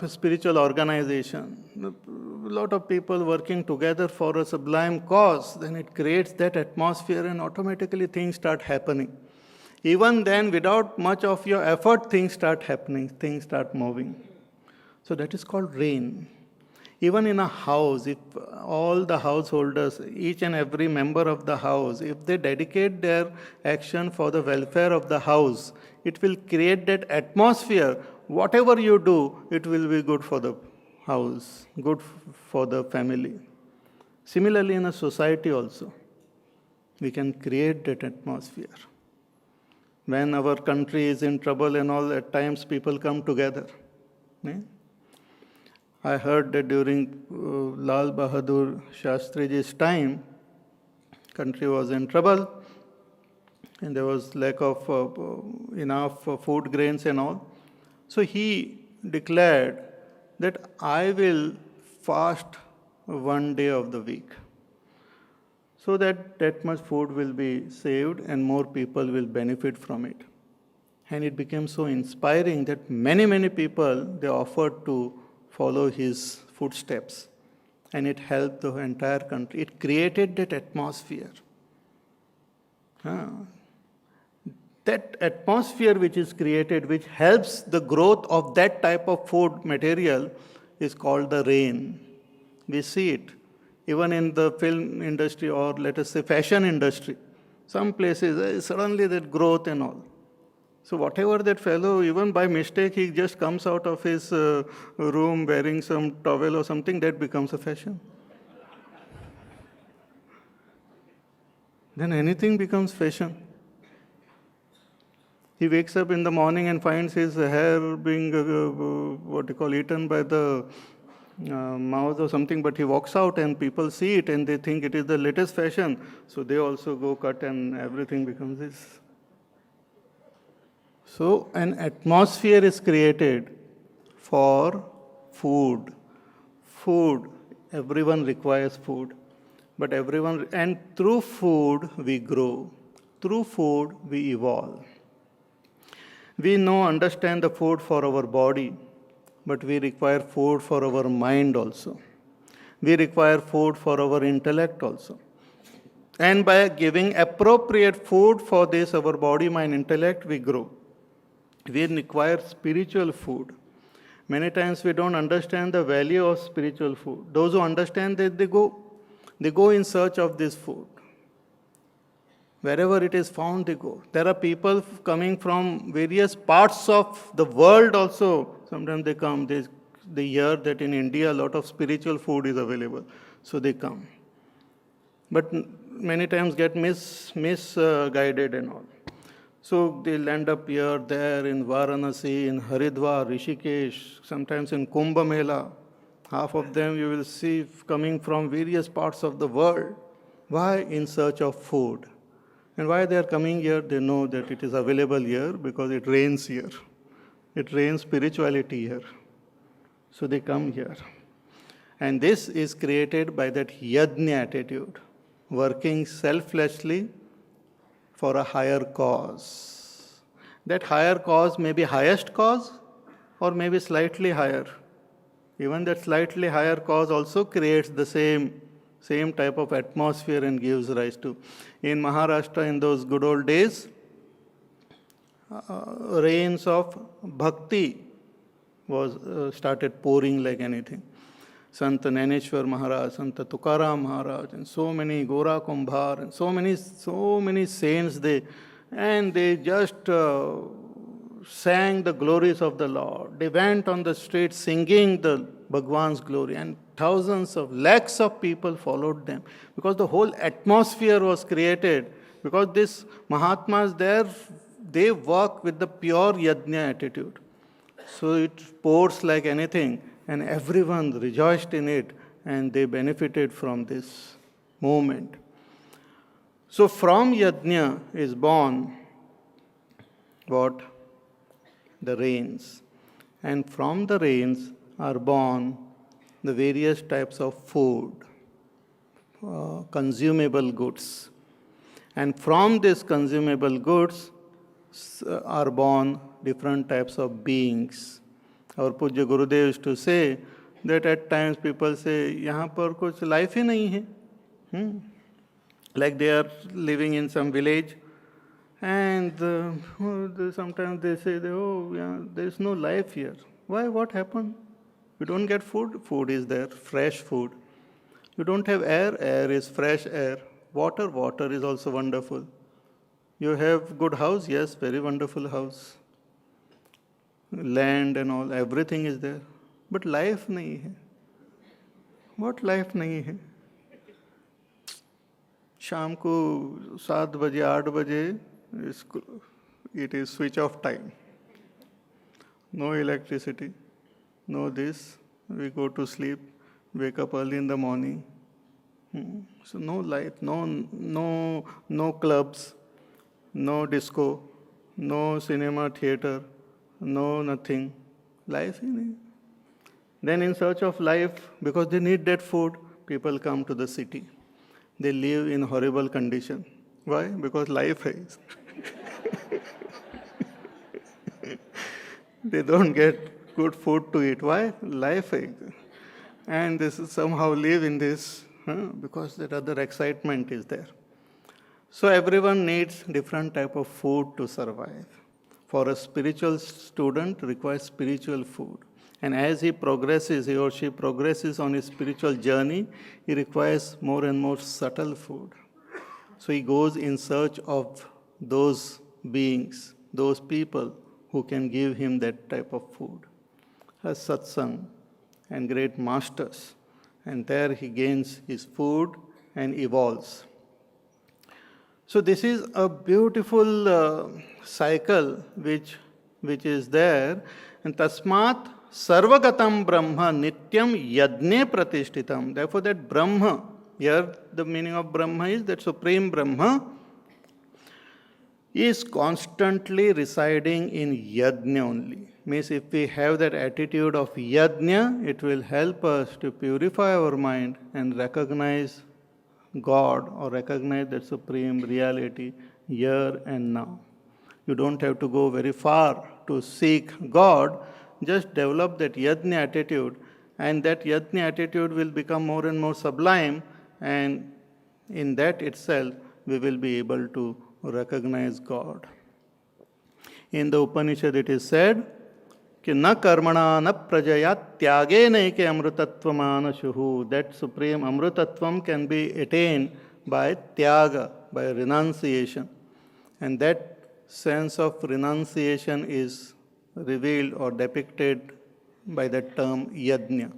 spiritual organization, a lot of people working together for a sublime cause, then it creates that atmosphere and automatically things start happening. Even then, without much of your effort, things start happening, things start moving. So that is called rain. Even in a house, if all the householders, each and every member of the house, if they dedicate their action for the welfare of the house, it will create that atmosphere. Whatever you do, it will be good for the house, good for the family. Similarly, in a society also, we can create that atmosphere. When our country is in trouble and all, at times people come together. I heard that during Lal Bahadur Shastriji's time, country was in trouble and there was lack of enough food grains and all. So he declared that I will fast one day of the week, so that much food will be saved and more people will benefit from it. And it became so inspiring that many people, they offered to follow his footsteps. And it helped the entire country. It created that atmosphere. That atmosphere which is created, which helps the growth of that type of food material, is called the rain. We see it. Even in the film industry or let us say fashion industry, some places suddenly that growth and all. So whatever that fellow, even by mistake, he just comes out of his room wearing some towel or something, that becomes a fashion. Then anything becomes fashion. He wakes up in the morning and finds his hair being, eaten by the mouse or something, but he walks out and people see it and they think it is the latest fashion. So they also go cut and everything becomes this. So an atmosphere is created for food. Food, everyone requires food. But and through food we grow. Through food we evolve. We understand the food for our body, but we require food for our mind also. We require food for our intellect also. And by giving appropriate food for this, our body, mind, intellect, we grow. We require spiritual food. Many times we don't understand the value of spiritual food. Those who understand that they go in search of this food. Wherever it is found, they go. There are people coming from various parts of the world also. Sometimes they come, they hear that in India a lot of spiritual food is available. So they come. But many times get misguided and all. So they'll end up here, there, in Varanasi, in Haridwar, Rishikesh, sometimes in Kumbh Mela. Half of them you will see coming from various parts of the world. Why? In search of food. And why they are coming here? They know that it is available here because it rains here. It rains spirituality here. So they come here. And this is created by that yajna attitude, working selflessly for a higher cause. That higher cause may be highest cause or maybe slightly higher. Even that slightly higher cause also creates the same type of atmosphere and gives rise to. In Maharashtra, in those good old days, rains of bhakti was started pouring like anything. Sant Naneshwar Maharaj, Sant Tukaram Maharaj, and so many Gora Kumbhar, and so many saints, they just sang the glories of the Lord. They went on the streets singing the Bhagwan's glory, and thousands of lakhs of people followed them because the whole atmosphere was created. Because these Mahatmas there, they work with the pure yajna attitude. So it pours like anything, and everyone rejoiced in it, and they benefited from this movement. So from yajna is born what? The rains. And from the rains are born the various types of food, consumable goods. And from these consumable goods are born different types of beings. Our Pujya Gurudev used to say that at times people say, यहाँ पर कुछ life ही नहीं है. Like they are living in some village, and sometimes they say, oh, yeah, there is no life here. Why? What happened? You don't get food? Food is there, fresh food. You don't have air? Air is fresh air. Water is also wonderful. You have good house? Yes, very wonderful house. Land and all, everything is there. But life nahi hai. What life nahi hai? शाम को 7 बजे 8 बजे it is switch off time. No electricity, no this. We go to sleep, wake up early in the morning. So no life, no clubs, no disco, no cinema theater, no nothing. Life. Then in search of life, because they need that food, people come to the city. They live in horrible condition. Why? Because life is. They don't get good food to eat. Why? Life is. And this is somehow live in this because that other excitement is there. So everyone needs different type of food to survive. For a spiritual student, requires spiritual food. And as he progresses, he or she progresses on his spiritual journey, he requires more and more subtle food. So he goes in search of those beings, those people who can give him that type of food. As satsang and great masters. And there he gains his food and evolves. So this is a beautiful cycle which is there. And tasmat sarvagatam brahma nityam yajne pratishtitam. Therefore that Brahma, here the meaning of Brahma is that Supreme Brahma is constantly residing in yajna only. Means if we have that attitude of yajna, it will help us to purify our mind and recognize God or recognize that supreme reality here and now. You don't have to go very far to seek God. Just develop that yajna attitude, and that yajna attitude will become more and more sublime, and in that itself we will be able to recognize God. In the Upanishad it is said, कि न कर्मणा न प्रजया त्यागे नैके अमृतत्वमानशुः. That supreme amruttatvam can be attained by tyaga, by renunciation. And that sense of renunciation is revealed or depicted by the term yajna,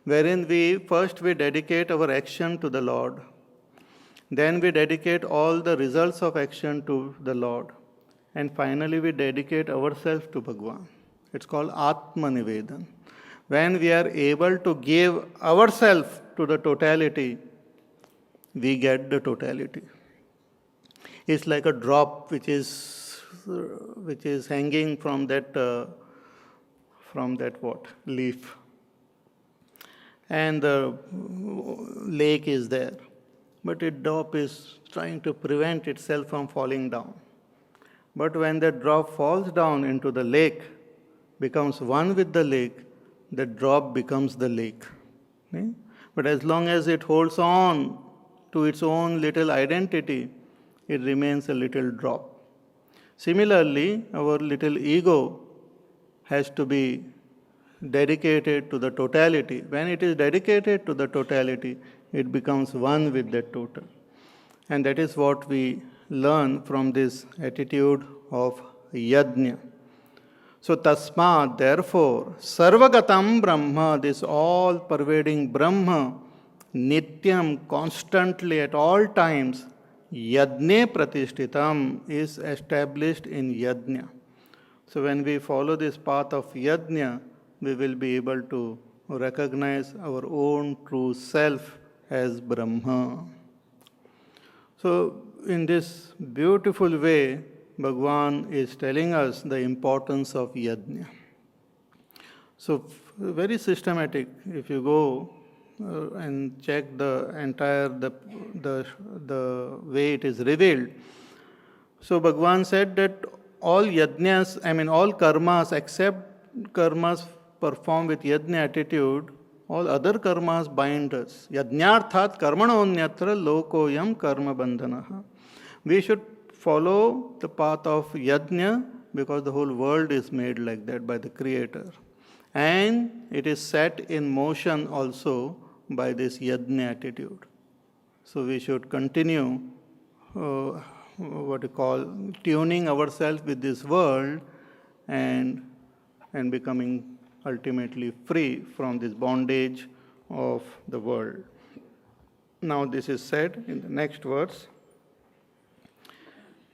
wherein we dedicate our action to the Lord. Then we dedicate all the results of action to the Lord. And finally we dedicate ourselves to Bhagwan. It's called Atma Nivedan. When we are able to give ourselves to the totality, we get the totality. It's like a drop which is hanging from that leaf, and the lake is there, but the drop is trying to prevent itself from falling down. But when the drop falls down into the lake, becomes one with the lake, the drop becomes the lake. Okay? But as long as it holds on to its own little identity, it remains a little drop. Similarly, our little ego has to be dedicated to the totality. When it is dedicated to the totality, it becomes one with the total. And that is what we learn from this attitude of yajna. So tasmat, therefore, sarvagatam brahma, this all-pervading Brahma, nityam, constantly at all times, yajne pratishtitam, is established in yajna. So when we follow this path of yajna, we will be able to recognize our own true self as Brahma. So in this beautiful way, Bhagwan is telling us the importance of yajna. So very systematic. If you go and check the entire the way it is revealed. So Bhagwan said that all yajnas, all karmas except karmas perform with yajna attitude, all other karmas bind us. Yajnarthat karmanonyatra lokoyam karma bandhanaha. We should follow the path of yajna because the whole world is made like that by the Creator. And it is set in motion also by this yajna attitude. So we should continue tuning ourselves with this world and becoming ultimately free from this bondage of the world. Now this is said in the next verse.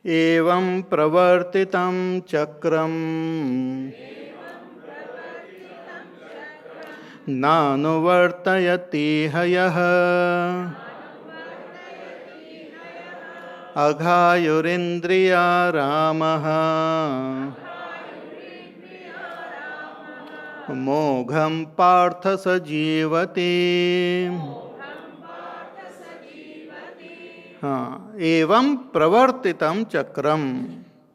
Evam pravartitam chakram nanuvartayati hayah aghayurindriya ramaha mogham partha sajivati. Evam pravartitam chakram.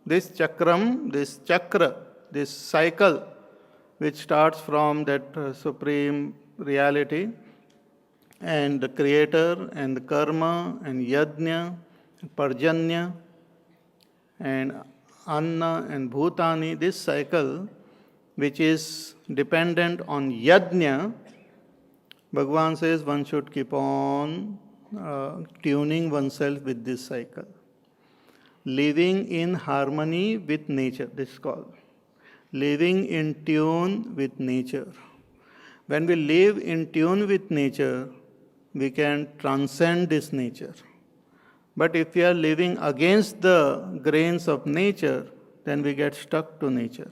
This chakram, this chakra, this cycle which starts from that supreme reality and the creator and the karma and yajna, parjanya and anna and bhutani, this cycle which is dependent on yajna, Bhagavan says one should keep on tuning oneself with this cycle. Living in harmony with nature, this is called. Living in tune with nature. When we live in tune with nature, we can transcend this nature. But if we are living against the grains of nature, then we get stuck to nature.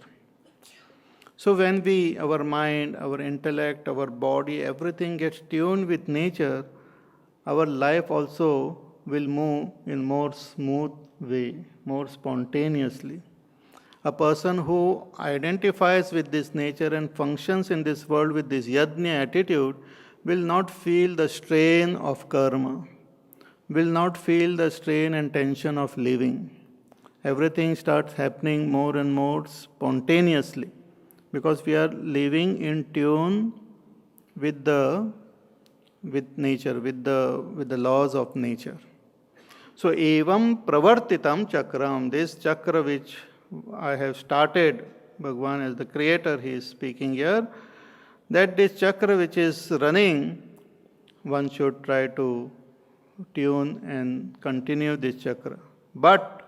So when our mind, our intellect, our body, everything gets tuned with nature, our life also will move in more smooth way, more spontaneously. A person who identifies with this nature and functions in this world with this yajna attitude will not feel the strain of karma, will not feel the strain and tension of living. Everything starts happening more and more spontaneously because we are living in tune with nature, with the laws of nature. So, evam pravartitam chakram, this chakra which I have started, Bhagavan as the creator, he is speaking here, that this chakra which is running, one should try to tune and continue this chakra. But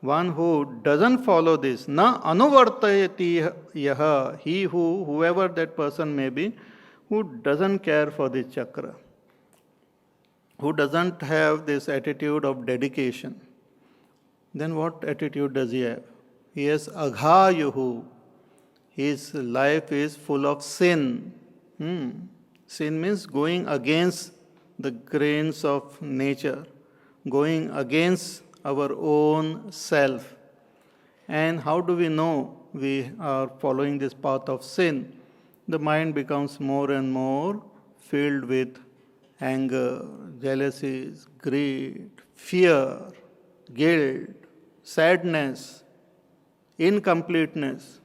one who doesn't follow this, na anuvartayati yaha, whoever that person may be, who doesn't care for this chakra, who doesn't have this attitude of dedication, then what attitude does he have? He has aghayuhu. His life is full of sin. Sin means going against the grains of nature, going against our own self. And how do we know we are following this path of sin? The mind becomes more and more filled with anger, jealousies, greed, fear, guilt, sadness, incompleteness.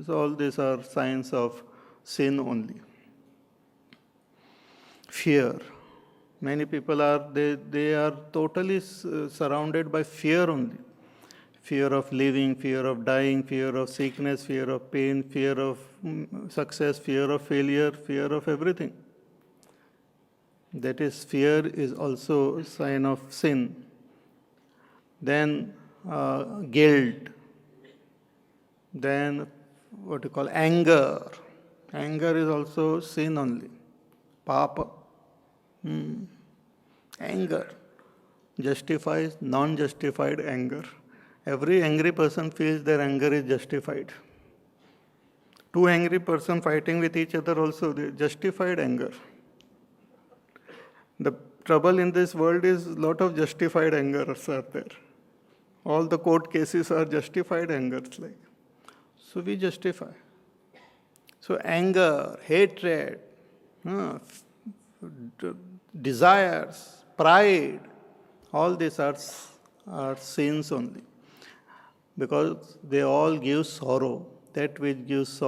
So all these are signs of sin only. Fear. Many people they are totally surrounded by fear only. Fear of living, fear of dying, fear of sickness, fear of pain, fear of success, fear of failure, fear of everything. That is, fear is also a sign of sin. Then guilt. Then what you call anger. Anger is also sin only. Papa. Anger justifies non-justified anger. Every angry person feels their anger is justified. Two angry persons fighting with each other also, they justified anger. The trouble in this world is a lot of justified angers are there. All the court cases are justified angers like. So we justify. So anger, hatred, desires, pride, all these are sins only. Because they all give sorrow. That which gives sorrow